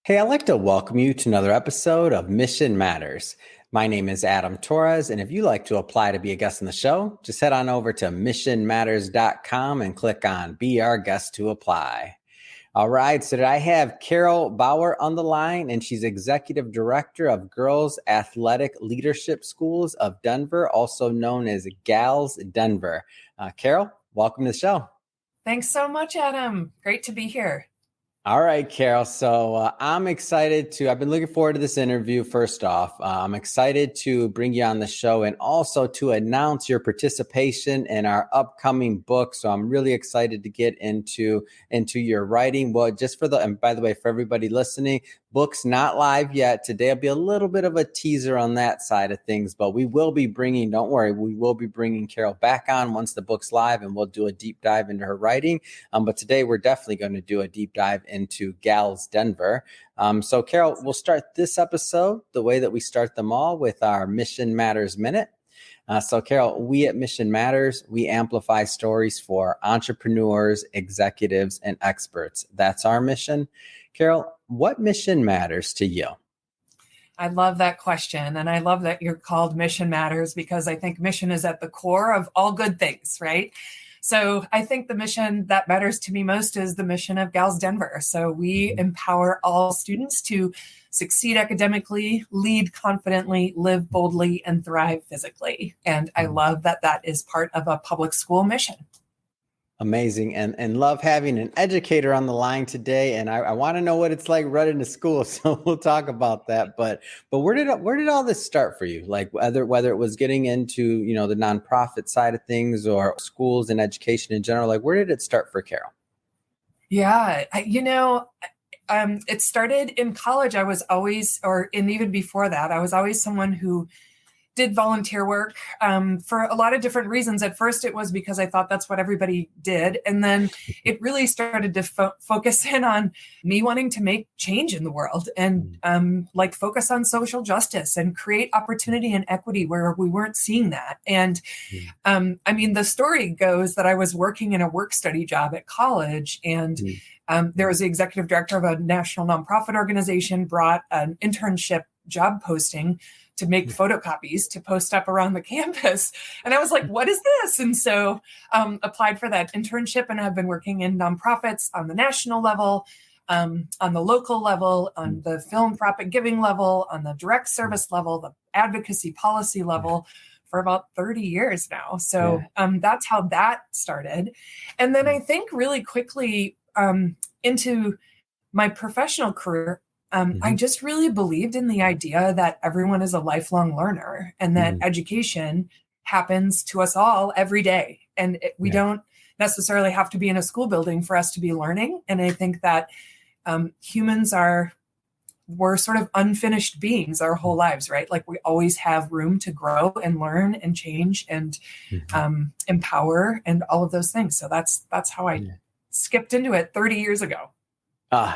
Hey, I'd like to welcome you to another episode of Mission Matters. My name is Adam Torres, and if you'd like to apply to be a guest on the show, just head on over to missionmatters.com and click on Be Our Guest to apply. All right, so I have Carol Bowar on the line, and she's Executive Director of Girls Athletic Leadership Schools of Denver, also known as GALS Denver. Carol, welcome to the show. Thanks so much, Adam. Great to be here. All right, Carol. So I'm excited I've been looking forward to this interview. First off, I'm excited to bring you on the show and also to announce your participation in our upcoming book. So I'm really excited to get into your writing. Well, and by the way, for everybody listening, book's not live yet. Today will be a little bit of a teaser on that side of things, but we will be bringing Carol back on once the book's live, and we'll do a deep dive into her writing. But today we're definitely going to do a deep dive into GALS Denver. So Carol, we'll start this episode the way that we start them all, with our Mission Matters Minute. So Carol, we at Mission Matters, we amplify stories for entrepreneurs, executives, and experts. That's our mission. Carol, what mission matters to you? I love that question. And I love that you're called Mission Matters, because I think mission is at the core of all good things, right? So I think the mission that matters to me most is the mission of GALS Denver. So we empower all students to succeed academically, lead confidently, live boldly, and thrive physically. And I love that that is part of a public school mission. Amazing. And love having an educator on the line today. And I want to know what it's like running a school. So we'll talk about that. But where did all this start for you? Like whether it was getting into, the nonprofit side of things or schools and education in general, like where did it start for Carol? Yeah, it started in college. I was always, and even before that, I was always someone who did volunteer work for a lot of different reasons. At first, it was because I thought that's what everybody did. And then it really started to focus in on me wanting to make change in the world and focus on social justice and create opportunity and equity where we weren't seeing that. And the story goes that I was working in a work study job at college, and there was the executive director of a national nonprofit organization brought an internship job posting to make photocopies to post up around the campus. And I was like, what is this? And so applied for that internship, and I've been working in nonprofits on the national level, on the local level, on the philanthropic giving level, on the direct service level, the advocacy policy level for about 30 years now. So that's how that started. And then I think really quickly into my professional career, I just really believed in the idea that everyone is a lifelong learner, and that education happens to us all every day. And we don't necessarily have to be in a school building for us to be learning. And I think that humans we're sort of unfinished beings our whole lives, right? Like we always have room to grow and learn and change and empower and all of those things. So that's how I skipped into it 30 years ago.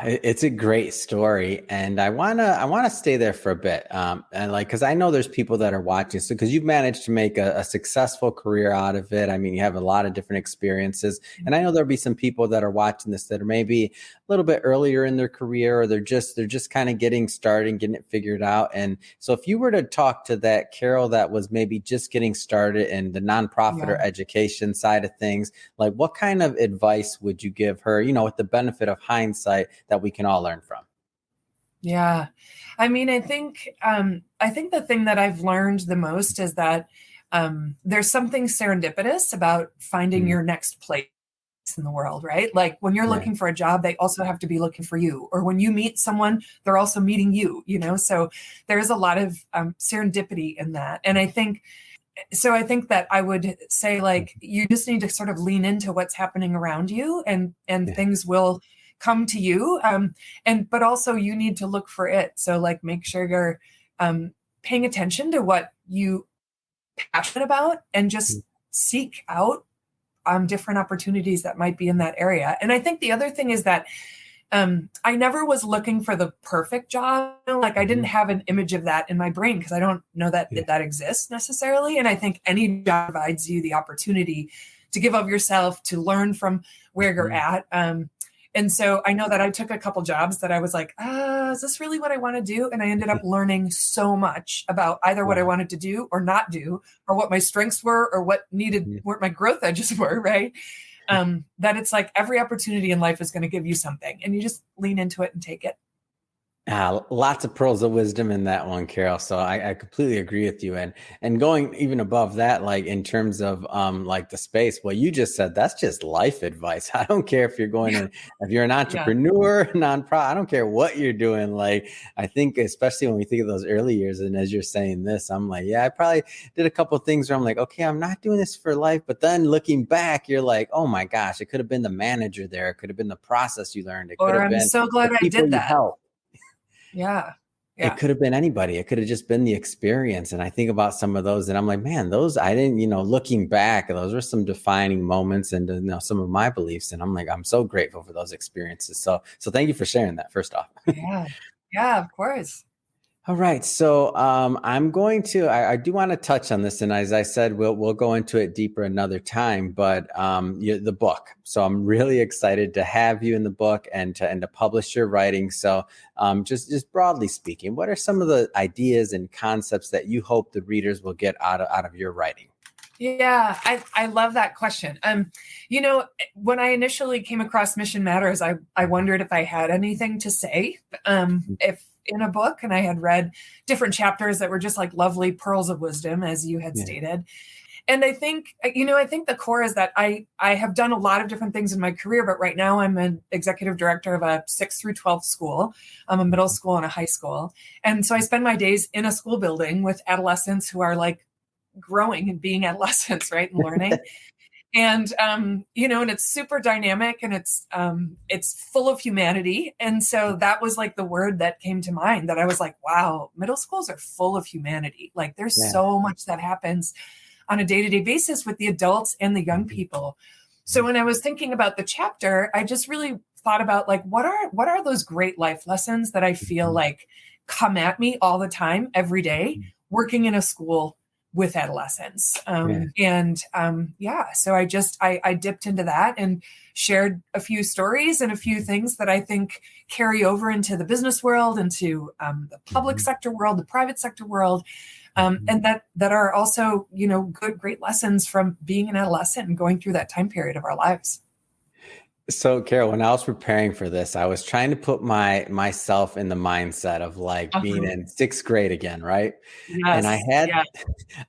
It's a great story, and I wanna stay there for a bit, because I know there's people that are watching. So because you've managed to make a successful career out of it, I mean, you have a lot of different experiences, and I know there'll be some people that are watching this that are maybe a little bit earlier in their career, or they're just kind of getting started, getting it figured out. And so, if you were to talk to that Carol that was maybe just getting started in the nonprofit or education side of things, like what kind of advice would you give her? With the benefit of hindsight, that we can all learn from? Yeah. I think the thing that I've learned the most is that there's something serendipitous about finding your next place in the world, right? Like when you're looking for a job, they also have to be looking for you. Or when you meet someone, they're also meeting you, so there's a lot of serendipity in that. And I think that I would say, like, you just need to sort of lean into what's happening around you, and things will come to you. But also you need to look for it. So like, make sure you're paying attention to what you passionate about, and just seek out different opportunities that might be in that area. And I think the other thing is that I never was looking for the perfect job. Like I didn't have an image of that in my brain, because I don't know that that exists necessarily. And I think any job provides you the opportunity to give of yourself, to learn from where you're at. And so I know that I took a couple jobs that I was like, is this really what I want to do? And I ended up learning so much about either what I Wow. wanted to do or not do, or what my strengths were, or what my growth edges were, right? That it's like every opportunity in life is going to give you something, and you just lean into it and take it. Lots of pearls of wisdom in that one, Carol. So I completely agree with you. And going even above that, like in terms of like the space, what you just said, that's just life advice. I don't care if you're going in, if you're an Yeah. entrepreneur, nonprofit, I don't care what you're doing. Like I think especially when we think of those early years, and as you're saying this, I'm like, yeah, I probably did a couple of things where I'm like, okay, I'm not doing this for life. But then looking back, you're like, oh my gosh, it could have been the manager there. It could have been the process you learned. It could Or have I'm been so the glad I people did you that. helped. Yeah. It Yeah. could have been anybody. It could have just been the experience. And I think about some of those and I'm like, man, those, I didn't, looking back, those were some defining moments and some of my beliefs. And I'm like, I'm so grateful for those experiences. So thank you for sharing that first off. Yeah. Yeah, of course. All right. So I'm going to, I do want to touch on this. And as I said, we'll go into it deeper another time, but the book. So I'm really excited to have you in the book and to publish your writing. So just broadly speaking, what are some of the ideas and concepts that you hope the readers will get out of your writing? Yeah, I love that question. When I initially came across Mission Matters, I wondered if I had anything to say, if in a book, and I had read different chapters that were just like lovely pearls of wisdom, as you had stated. And I think the core is that I have done a lot of different things in my career, but right now I'm an executive director of a 6th through 12th school, a middle school and a high school. And so I spend my days in a school building with adolescents who are like growing and being adolescents, right, and learning. And and it's super dynamic, and it's full of humanity. And so that was like the word that came to mind, that I was like, wow, middle schools are full of humanity. Like there's so much that happens on a day-to-day basis with the adults and the young people. So when I was thinking about the chapter, I just really thought about like, what are those great life lessons that I feel like come at me all the time, every day, working in a school with adolescents. So I dipped into that and shared a few stories and a few things that I think carry over into the business world, into the public sector world, the private sector world, and that are also, great lessons from being an adolescent and going through that time period of our lives. So, Carol, when I was preparing for this, I was trying to put myself in the mindset of like being in 6th grade again, right? And Yes.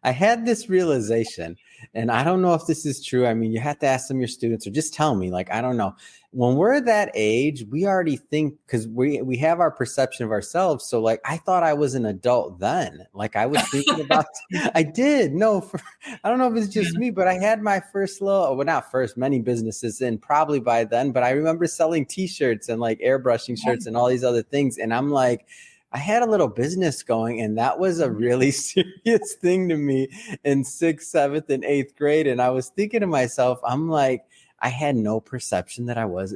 I had this realization, and I don't know if this is true. I mean, you have to ask some of your students or just tell me, like, I don't know. When we're that age, we already think, because we have our perception of ourselves. So like, I thought I was an adult then. Like I was thinking about, I did. No, I don't know if it's just me, but I had my first not first, many businesses in probably by then, but I remember selling t-shirts and like airbrushing shirts and all these other things. And I'm like, I had a little business going, and that was a really serious thing to me in 6th, 7th, and 8th grade. And I was thinking to myself, I'm like, I had no perception that I was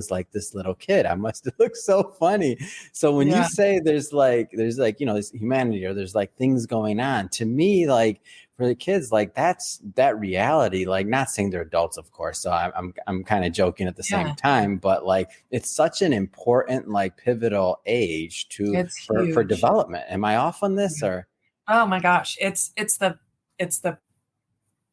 like this little kid. I must have looked so funny. So when you say there's like, this humanity, or there's like things going on, to me, like for the kids, like that's that reality, like not saying they're adults, of course. So I'm kind of joking at the same time, but like, it's such an important, like pivotal age for development. Am I off on this or? Oh my gosh. It's the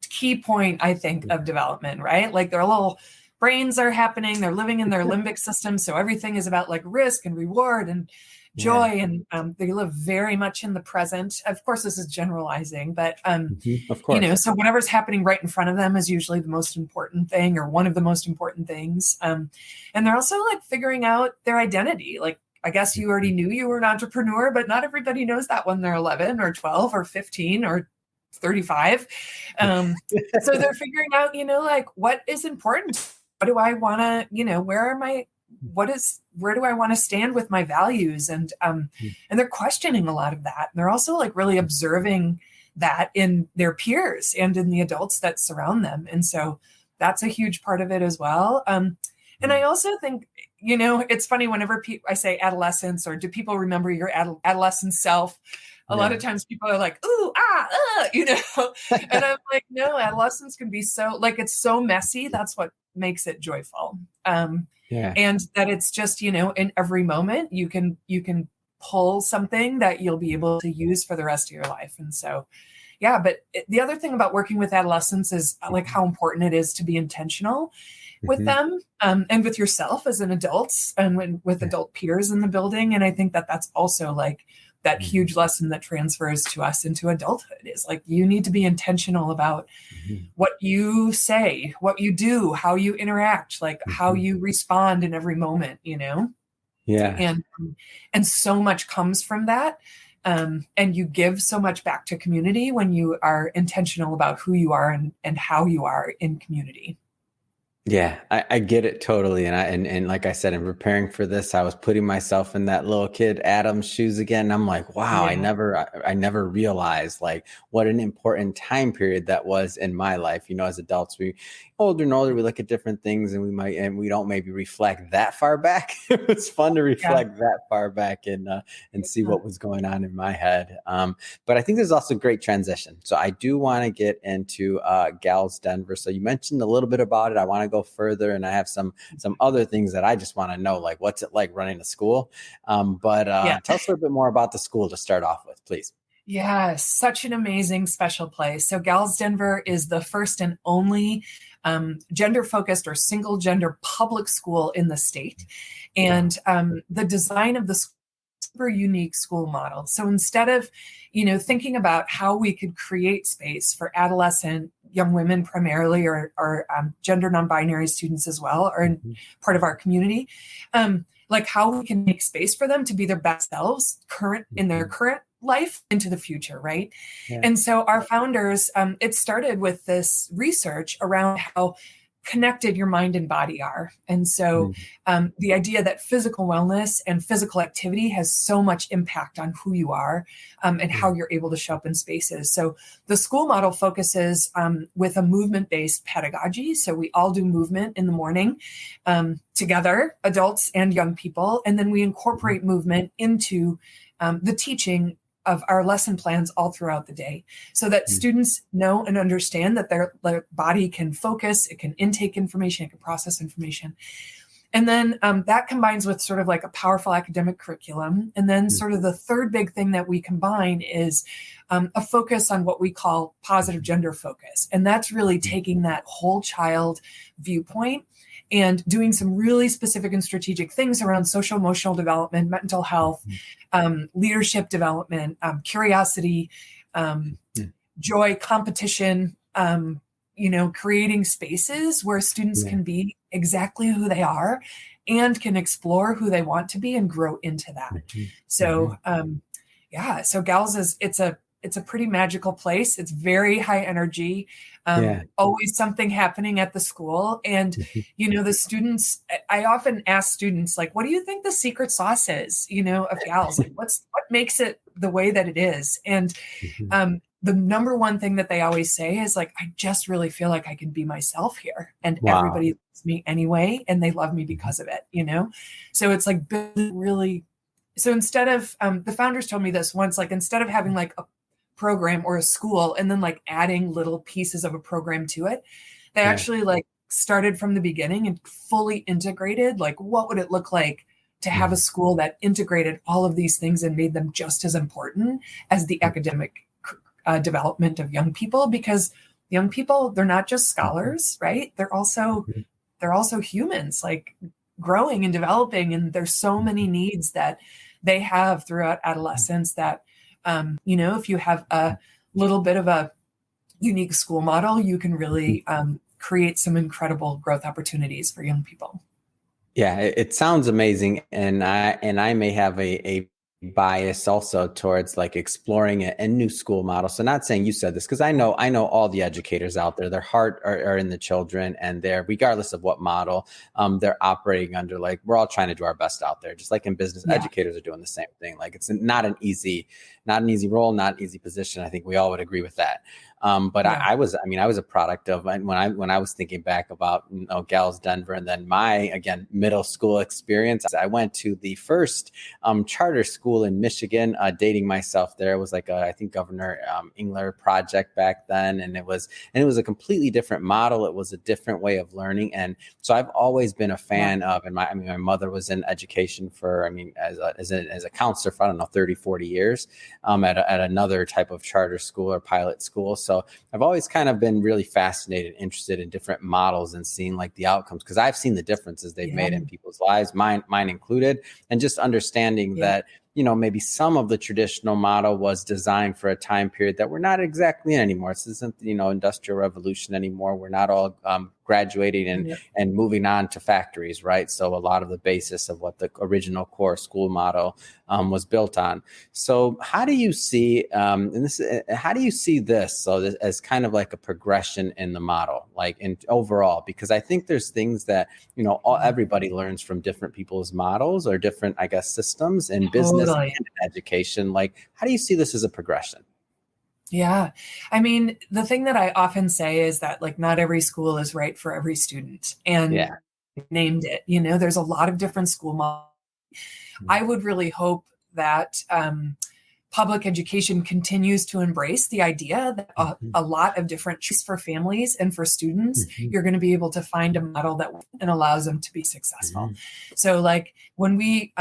key point, I think, of development, right? Like their little brains are happening, they're living in their limbic system. So everything is about like risk and reward and joy. And they live very much in the present. Of course, this is generalizing, but, of course, so whatever's happening right in front of them is usually the most important thing, or one of the most important things. And they're also like figuring out their identity. Like, I guess you already knew you were an entrepreneur, but not everybody knows that when they're 11 or 12 or 15 or 35. So they're figuring out, like what is important? What do I want to, where do I want to stand with my values? And they're questioning a lot of that. And they're also like really observing that in their peers and in the adults that surround them. And so that's a huge part of it as well. And I also think, it's funny whenever I say adolescence, or do people remember your adolescent self? A lot of times people are like, ooh, and I'm like, no, adolescence can be so, like, it's so messy. That's what makes it joyful. Yeah. and that it's just, in every moment you can pull something that you'll be able to use for the rest of your life. And so, yeah, but the other thing about working with adolescents is like how important it is to be intentional with Mm-hmm. them, and with yourself as an adult, and with adult peers in the building. And I think that that's also like that Mm-hmm. huge lesson that transfers to us into adulthood is like, you need to be intentional about what you say, what you do, how you interact, like how Mm-hmm. you respond in every moment, Yeah. and so much comes from that. And you give so much back to community when you are intentional about who you are and how you are in community. Yeah, I get it totally. And like I said, in preparing for this, I was putting myself in that little kid Adam's shoes again. I'm like, wow, Yeah. I never realized like what an important time period that was in my life. As adults, we older and older, we look at different things and we don't maybe reflect that far back. It was fun to Yeah. reflect that far back and see what was going on in my head. But I think there's also great transition. So I do want to get into Gals Denver. So you mentioned a little bit about it. I want to go further, and I have some other things that I just want to know, like what's it like running a school. But Yeah. tell us a little bit more about the school to start off with, please. Yeah, such an amazing special place. So Gals Denver is the first and only gender-focused or single-gender public school in the state. And the design of the school is a super unique school model. So instead of, thinking about how we could create space for adolescent young women primarily, or gender non-binary students as well, or part of our community, like how we can make space for them to be their best selves in their current life into the future, right? Yeah. And so our founders, it started with this research around how connected your mind and body are. And so the idea that physical wellness and physical activity has so much impact on who you are, and how you're able to show up in spaces. So the school model focuses with a movement-based pedagogy. So we all do movement in the morning together, adults and young people. And then we incorporate movement into the teaching of our lesson plans all throughout the day, so that students know and understand that their body can focus, it can intake information, it can process information. And then that combines with sort of like a powerful academic curriculum. And then sort of the third big thing that we combine is a focus on what we call positive gender focus. And that's really taking that whole child viewpoint and doing some really specific and strategic things around social emotional development, mental health, leadership development, curiosity, joy, competition, creating spaces where students can be exactly who they are and can explore who they want to be and grow into that. So, so Gals it's a pretty magical place. It's very high energy, always something happening at the school. And, the students, I often ask students, like, what do you think the secret sauce is, of Gals? Like, what makes it the way that it is? And the number one thing that they always say is like, I just really feel like I can be myself here, and everybody loves me anyway, and they love me because of it, So it's like really, so instead of, the founders told me this once, like, instead of having like a program or a school and then like adding little pieces of a program to it, they actually like started from the beginning and fully integrated, like, what would it look like to have a school that integrated all of these things and made them just as important as the academic development of young people? Because young people, they're not just scholars, right? They're also humans, like growing and developing. And there's so many needs that they have throughout adolescence that, if you have a little bit of a unique school model, you can really create some incredible growth opportunities for young people. Yeah, it sounds amazing. And I may have a bias also towards like exploring a new school model. So not saying you said this, because I know all the educators out there, their heart are in the children, and they're, regardless of what model they're operating under, like we're all trying to do our best out there. Just like in business, educators are doing the same thing. Like it's not an easy role, not an easy position. I think we all would agree with that. But Yeah. I was a product of when I was thinking back about, Gals Denver, and then my, again, middle school experience. I went to the first charter school in Michigan, dating myself there. It was like I think Governor Engler project back then. And it was a completely different model. It was a different way of learning. And so I've always been a fan of, and my mother was in education for, as a counselor for, I don't know, 30, 40 years at another type of charter school or pilot school. So I've always kind of been really fascinated, interested in different models and seeing like the outcomes, because I've seen the differences they've made in people's lives, mine included, and just understanding that, maybe some of the traditional model was designed for a time period that we're not exactly in anymore. This isn't, industrial revolution anymore. We're not all graduating and moving on to factories, right? So a lot of the basis of what the original core school model was built on. So how do you see, how do you see this as kind of like a progression in the model, like in overall? Because I think there's things that, everybody learns from different people's models or different, I guess, systems in business and in education. Like, how do you see this as a progression? Yeah. I mean, the thing that I often say is that like not every school is right for every student, and named it, there's a lot of different school models. I would really hope that public education continues to embrace the idea that a lot of different choices for families and for students, you're going to be able to find a model that and allows them to be successful. So like when we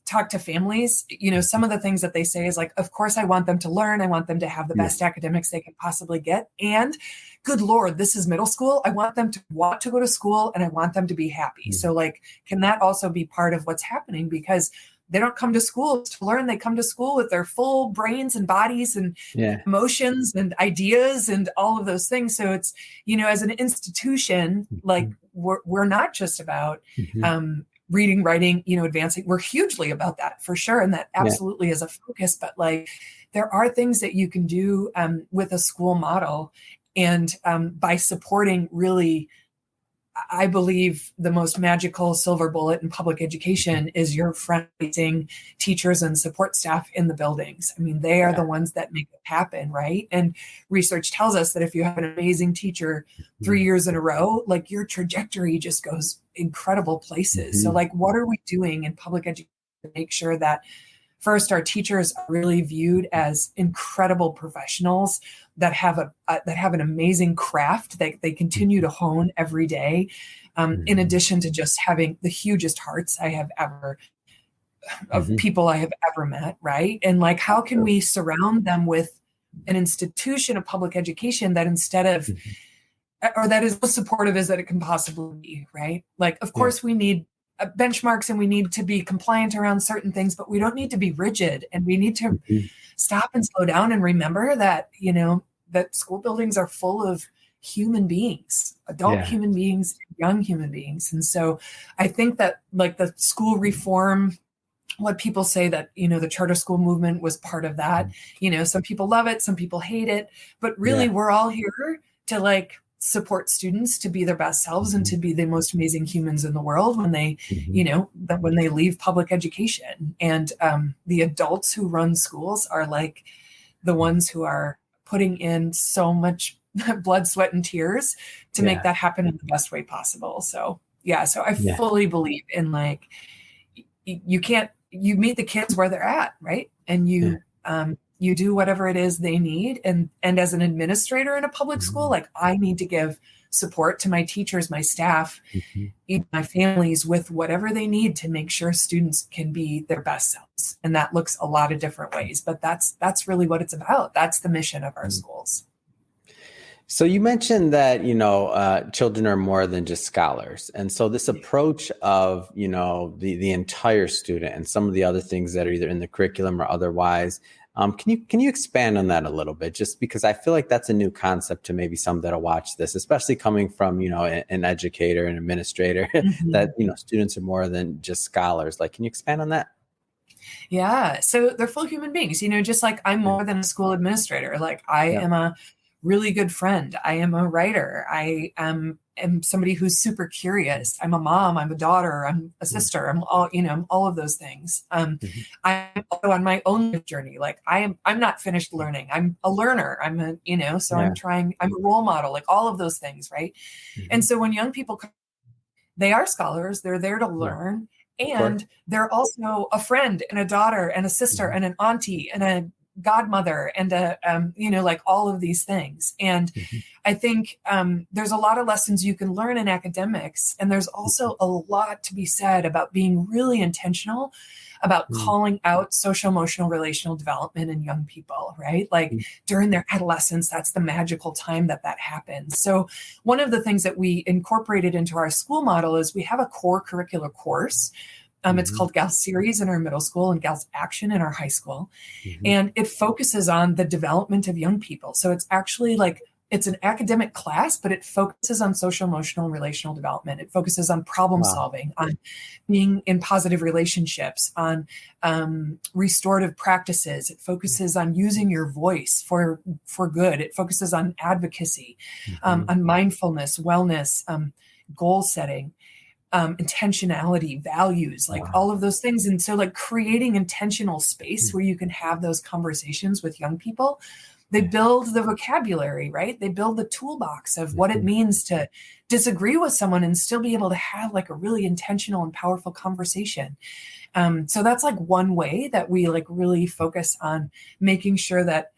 talk to families, some of the things that they say is like, of course, I want them to learn. I want them to have the best academics they can possibly get. And good Lord, this is middle school. I want them to want to go to school and I want them to be happy. So like, can that also be part of what's happening? Because they don't come to school to learn. They come to school with their full brains and bodies and emotions and ideas and all of those things. So it's, as an institution, like we're not just about reading, writing, advancing. We're hugely about that for sure. And that absolutely is a focus. But like, there are things that you can do with a school model. And by supporting really, I believe the most magical silver bullet in public education is your front-facing teachers and support staff in the buildings. I mean, they are the ones that make it happen, right? And research tells us that if you have an amazing teacher 3 years in a row, like your trajectory just goes incredible places. So like, what are we doing in public education to make sure that first, our teachers are really viewed as incredible professionals that have an amazing craft that they continue to hone every day, in addition to just having the hugest hearts of people I have ever met, right? And like, how can we surround them with an institution of public education that instead of, or that is as supportive as that it can possibly be, right? Like, of course, we need benchmarks and we need to be compliant around certain things, but we don't need to be rigid, and we need to stop and slow down and remember that, that school buildings are full of human beings, adult human beings, young human beings. And so I think that like the school reform, what people say that, the charter school movement was part of that, some people love it, some people hate it, but really we're all here to like support students to be their best selves and to be the most amazing humans in the world when they, when they leave public education. And the adults who run schools are like the ones who are putting in so much blood, sweat, and tears to make that happen in the best way possible. So, so I fully believe in like, you meet the kids where they're at, right? And you do whatever it is they need. And as an administrator in a public school, like I need to give support to my teachers, my staff, my families with whatever they need to make sure students can be their best selves. And that looks a lot of different ways, but that's really what it's about. That's the mission of our schools. So you mentioned that, children are more than just scholars. And so this approach of, the entire student and some of the other things that are either in the curriculum or otherwise, can you expand on that a little bit? Just because I feel like that's a new concept to maybe some that'll watch this, especially coming from, an educator, an administrator, that, students are more than just scholars. Like, can you expand on that? Yeah. So they're full human beings, just like I'm more than a school administrator. Like I am a really good friend. I am a writer. I am somebody who's super curious. I'm a mom. I'm a daughter. I'm a sister. I'm all, I'm all of those things. I'm also on my own journey. Like I'm not finished learning. I'm a learner. So Yeah. I'm a role model, like all of those things. Right. And so when young people come, they are scholars, they're there to learn. And they're also a friend and a daughter and a sister and an auntie and a godmother and like all of these things. And I think there's a lot of lessons you can learn in academics. And there's also a lot to be said about being really intentional about calling out social emotional relational development in young people, right? Like during their adolescence, that's the magical time that happens. So one of the things that we incorporated into our school model is we have a core curricular course. It's called Gals Series in our middle school and Gals Action in our high school. And it focuses on the development of young people. So it's actually like, it's an academic class, but it focuses on social, emotional, and relational development. It focuses on problem solving, on being in positive relationships, on restorative practices. It focuses on using your voice for good. It focuses on advocacy, on mindfulness, wellness, goal setting. Intentionality, values, like all of those things. And so like creating intentional space where you can have those conversations with young people, they build the vocabulary, right? They build the toolbox of what it means to disagree with someone and still be able to have like a really intentional and powerful conversation. So that's like one way that we like really focus on making sure that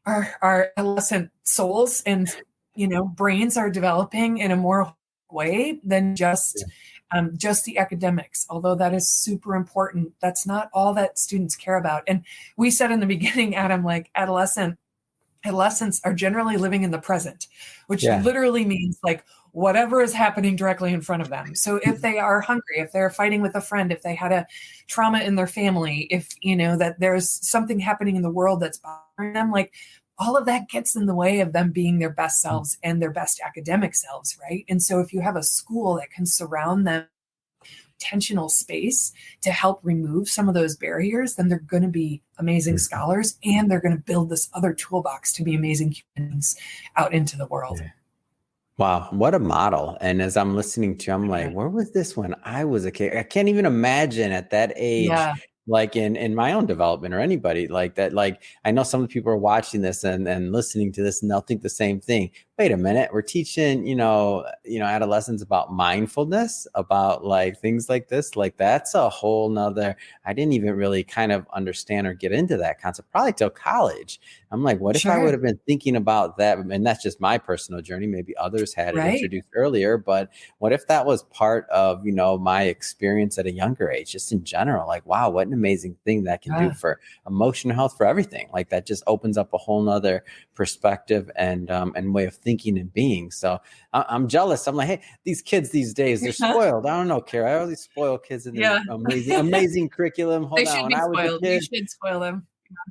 our adolescent souls and, brains are developing in a more way than just the academics, although that is super important. That's not all that students care about. And we said in the beginning, Adam, like adolescents are generally living in the present, which literally means like whatever is happening directly in front of them. So if they are hungry, if they're fighting with a friend, if they had a trauma in their family, if that there's something happening in the world that's bothering them, like all of that gets in the way of them being their best selves and their best academic selves, right? And so if you have a school that can surround them intentional space to help remove some of those barriers, then they're going to be amazing scholars and they're going to build this other toolbox to be amazing humans out into the world. Wow, what a model. And as I'm listening to you, I'm like, where was this when I was a kid? I can't even imagine at that age, like in my own development or anybody like that. Like I know some of the people are watching this and listening to this and they'll think the same thing. Wait a minute, we're teaching, adolescents about mindfulness, about like things like this. Like that's a whole nother, I didn't even really kind of understand or get into that concept probably till college. I'm like, what if I would have been thinking about that? And that's just my personal journey. Maybe others had it introduced earlier, but what if that was part of, my experience at a younger age, just in general? Like, wow, what an amazing thing that can do for emotional health, for everything. Like that just opens up a whole nother perspective and way of thinking and being. So I'm jealous. I'm like, hey, these kids these days, they're spoiled. I don't know, Kara. I always spoil kids in their amazing curriculum. Hold they on. should be spoiled. You should spoil them.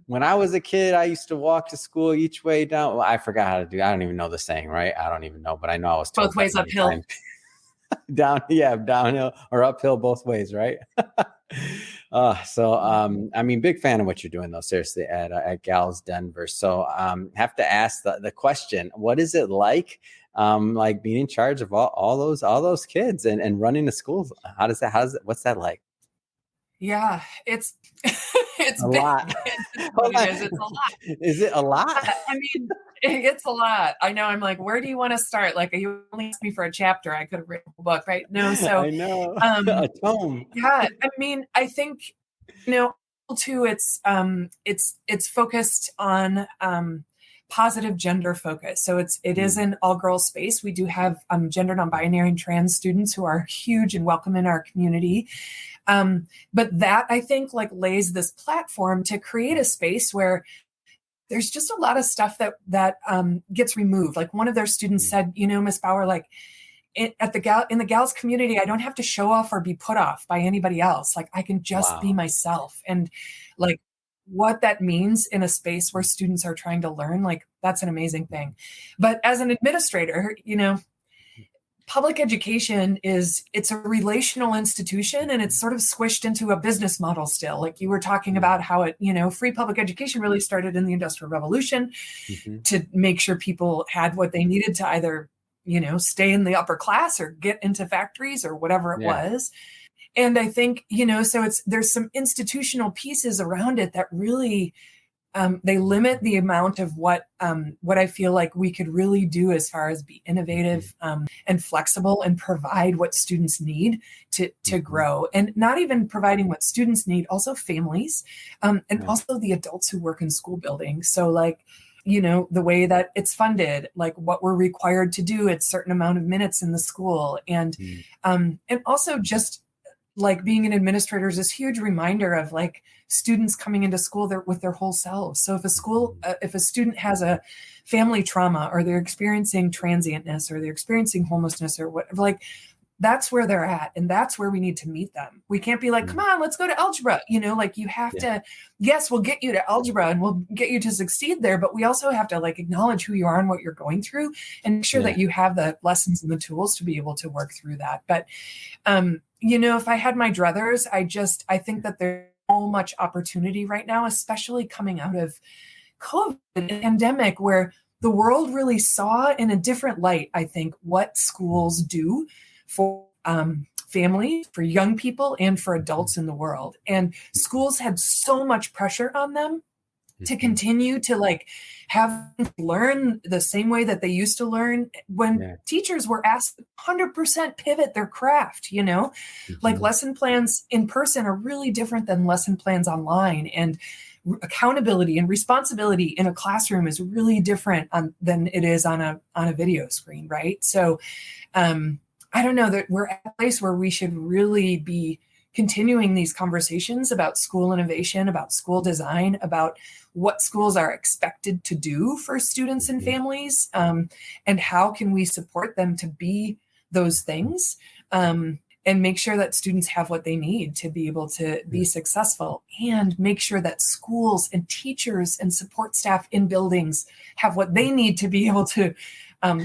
When I was a kid, I used to walk to school each way down. Well, I forgot how to do. I don't even know the saying, right? I don't even know, but I know I was told both ways uphill. Downhill or uphill, both ways, right? I mean, big fan of what you're doing, though. Seriously, at Gals Denver. So, have to ask the question: what is it like being in charge of all those kids and running the schools? What's that like? Yeah, it's a lot. It's a lot. Is it a lot? I mean, it's a lot. I know. I'm like, where do you want to start? Like, you only asked me for a chapter. I could have written a book, right? No, so I know. A tome. Yeah, I mean, I think too. It's focused on positive gender focus. So it is an all girls space. We do have gender non-binary and trans students who are huge and welcome in our community. But that I think like lays this platform to create a space where there's just a lot of stuff that gets removed. Like one of their students said, Miss Bowar, like in the gals community, I don't have to show off or be put off by anybody else. Like I can just be myself. And like what that means in a space where students are trying to learn, like that's an amazing thing. But as an administrator, public education it's a relational institution, and it's sort of squished into a business model still. Like you were talking about how it, free public education really started in the Industrial Revolution to make sure people had what they needed to either, stay in the upper class or get into factories or whatever it was. And I think, so there's some institutional pieces around it that really they limit the amount of what I feel like we could really do as far as be innovative and flexible and provide what students need to grow, and not even providing what students need, also families and also the adults who work in school buildings. So like, the way that it's funded, like what we're required to do at certain amount of minutes in the school, and also just like being an administrator is this huge reminder of like students coming into school with their whole selves. So if a student has a family trauma, or they're experiencing transientness, or they're experiencing homelessness, or whatever, like that's where they're at. And that's where we need to meet them. We can't be like, come on, let's go to algebra. Like you have to, yes, we'll get you to algebra and we'll get you to succeed there. But we also have to like acknowledge who you are and what you're going through, and make sure that you have the lessons and the tools to be able to work through that. But, if I had my druthers, I think that there's so much opportunity right now, especially coming out of COVID pandemic, where the world really saw in a different light, I think, what schools do for families, for young people, and for adults in the world. And schools had so much pressure on them to continue to like have learn the same way that they used to learn, when teachers were asked 100% pivot their craft, like lesson plans in person are really different than lesson plans online, and accountability and responsibility in a classroom is really different than it is on a video screen. Right. So I don't know that we're at a place where we should really be continuing these conversations about school innovation, about school design, about what schools are expected to do for students and families, and how can we support them to be those things, and make sure that students have what they need to be able to be successful, and make sure that schools and teachers and support staff in buildings have what they need to be able to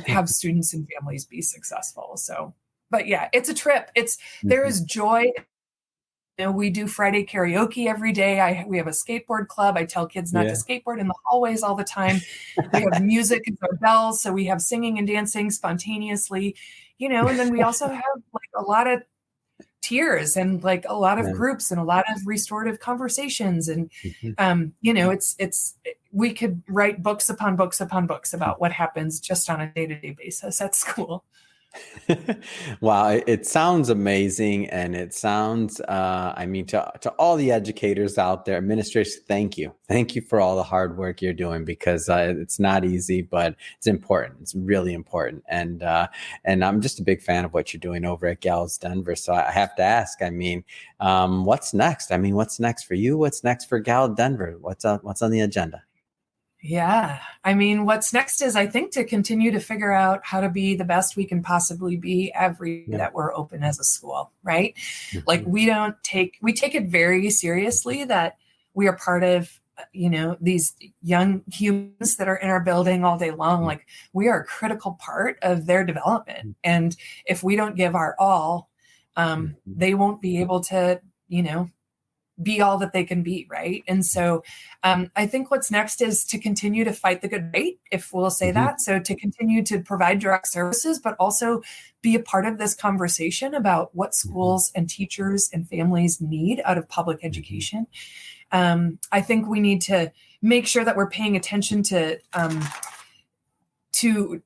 have students and families be successful. So, but yeah, it's a trip. There is joy. We do Friday karaoke every day. We have a skateboard club. I tell kids not to skateboard in the hallways all the time. We have music as our bells. So we have singing and dancing spontaneously, and then we also have like a lot of tears and like a lot of groups and a lot of restorative conversations. And, we could write books upon books upon books about what happens just on a day-to-day basis at school. Wow, it sounds amazing. And it sounds, to all the educators out there, administrators, thank you. Thank you for all the hard work you're doing, because it's not easy, but it's important. It's really important. And I'm just a big fan of what you're doing over at Gals Denver. So I have to ask, what's next? What's next for you? What's next for Gal Denver? What's on the agenda? Yeah. What's next is, I think, to continue to figure out how to be the best we can possibly be every day that we're open as a school, right? Like we take it very seriously that we are part of, these young humans that are in our building all day long. Like we are a critical part of their development. And if we don't give our all, they won't be able to, be all that they can be, right? And so I think what's next is to continue to fight the good fight, if we'll say that. So to continue to provide direct services, but also be a part of this conversation about what schools and teachers and families need out of public education. I think we need to make sure that we're paying attention to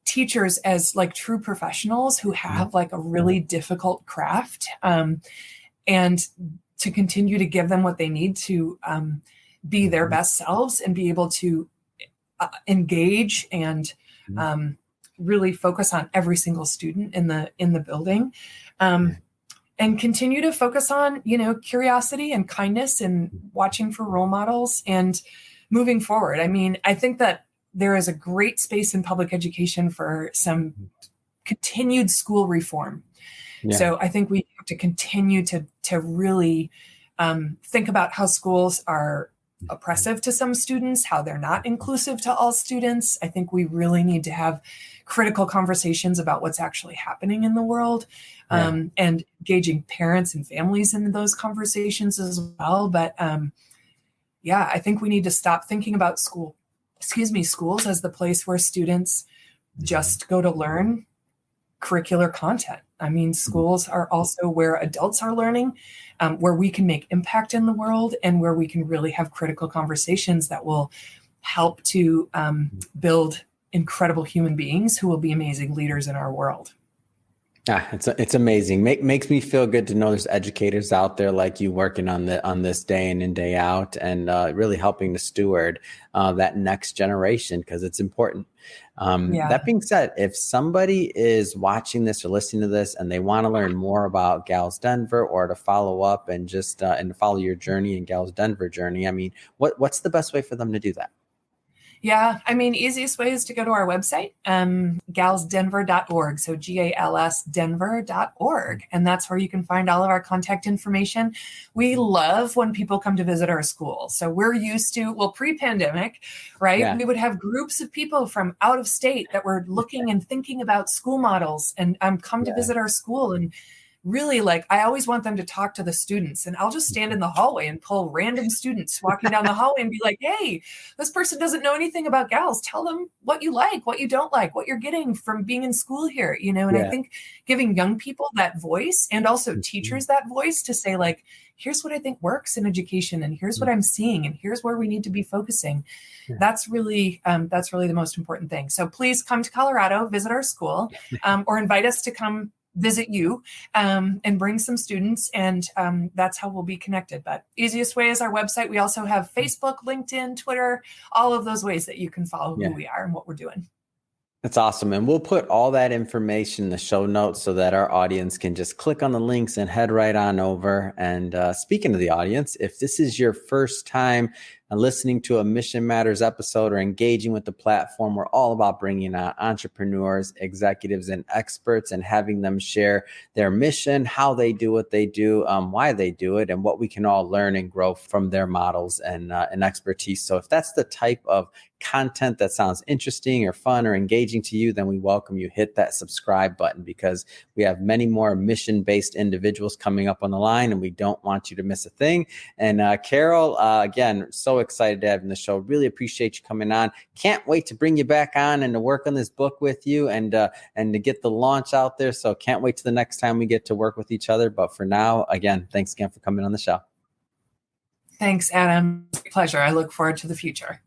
teachers as like true professionals who have like a really difficult craft, and to continue to give them what they need to be their best selves and be able to engage and really focus on every single student in the building, and continue to focus on, curiosity and kindness and watching for role models and moving forward. I think that there is a great space in public education for some continued school reform. Yeah. So I think we have to continue to really think about how schools are oppressive to some students, how they're not inclusive to all students. I think we really need to have critical conversations about what's actually happening in the world, and engaging parents and families in those conversations as well. But I think we need to stop thinking about schools as the place where students just go to learn curricular content. I mean, schools are also where adults are learning, where we can make impact in the world, and where we can really have critical conversations that will help to build incredible human beings who will be amazing leaders in our world. It's amazing. Makes me feel good to know there's educators out there like you working on this day in and day out, and really helping to steward that next generation, because it's important. That being said, if somebody is watching this or listening to this and they want to learn more about Gals Denver, or to follow up and just and to follow your journey and Gals Denver journey, I mean, what's the best way for them to do that? Yeah, I mean, easiest way is to go to our website, galsdenver.org. So GALSdenver.org. And that's where you can find all of our contact information. We love when people come to visit our school. So we're used to, pre-pandemic, right? Yeah. We would have groups of people from out of state that were looking and thinking about school models and come to visit our school. And really, I always want them to talk to the students, and I'll just stand in the hallway and pull random students walking down the hallway and be like, hey, this person doesn't know anything about Gals. Tell them what you like, what you don't like, what you're getting from being in school here, And I think giving young people that voice, and also teachers that voice, to say, here's what I think works in education, and here's what I'm seeing, and here's where we need to be focusing. That's really the most important thing. So please come to Colorado, visit our school, or invite us to come visit you, and bring some students, and that's how we'll be connected. But easiest way is our website. We also have Facebook, LinkedIn, Twitter, all of those ways that you can follow who we are and what we're doing. That's awesome. And we'll put all that information in the show notes so that our audience can just click on the links and head right on over. And speaking to the audience, if this is your first time listening to a Mission Matters episode or engaging with the platform, we're all about bringing on entrepreneurs, executives, and experts, and having them share their mission, how they do what they do, why they do it, and what we can all learn and grow from their models and expertise. So if that's the type of content that sounds interesting or fun or engaging to you, then we welcome you. Hit that subscribe button, because we have many more mission-based individuals coming up on the line, and we don't want you to miss a thing. And Carol, again, so excited to have you on the show. Really appreciate you coming on. Can't wait to bring you back on and to work on this book with you, and to get the launch out there. So can't wait to the next time we get to work with each other. But for now, again, thanks again for coming on the show. Thanks, Adam. Pleasure. I look forward to the future.